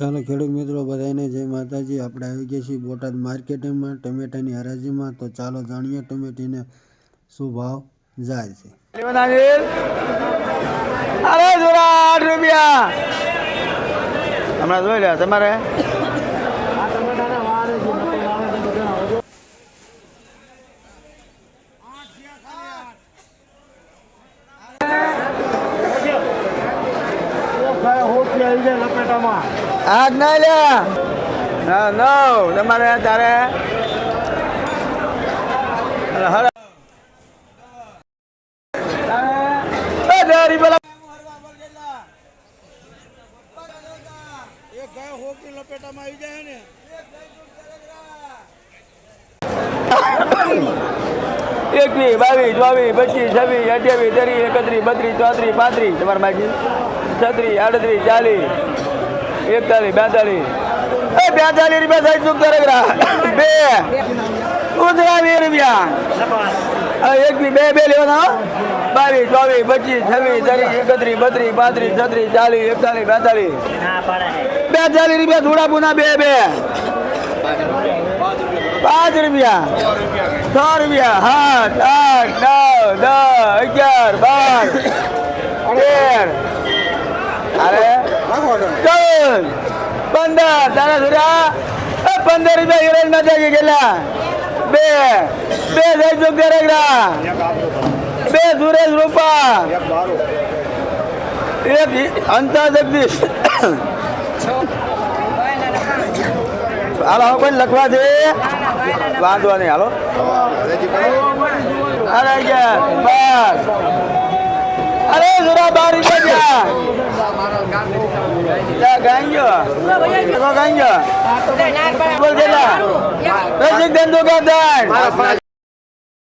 ચાલો ખેડૂત મિત્રો બધાને જય માતાજી। આપણે આવી ગયા છીએ બોટાદ માર્કેટિંગમાં ટમેટાની હરાજીમાં। તો ચાલો જાણીએ ટમેટીને શું ભાવ જાય છે। અરે જોરા 8 રૂપિયા હમણાં જોઈ લે તમારે આજ ના લ્યા તમારે તારે એકવીસ બાવીસ ચોવીસ 25 26 28 30 31 32 33 34 35 તમારે માજી 36 38 40 41 42 રૂપિયા સાઈડ ચૂક કરે બે ઉધરા 20 રૂપિયા એકવીસ બે લેવાના 22 24 25 26 30 31 32 33 40 41 42 રૂપિયા થોડા પુના બે 5 રૂપિયા 6 રૂપિયા 7 8 9 10 11 12 અરે 14 15 તારા સુરા 15 રૂપિયા હિરેજ માતા ગયેલા બે સાઈડ કરેગા બે સુરેશ રૂપા એક અંતા જગદીશ હાલો કોઈ લખવા છે વાંધો નહીં હાલો અરે 12 અરે જરા 12 રૂપિયા ગાંજો બોલ દેલા રસિક ધંધો કરતા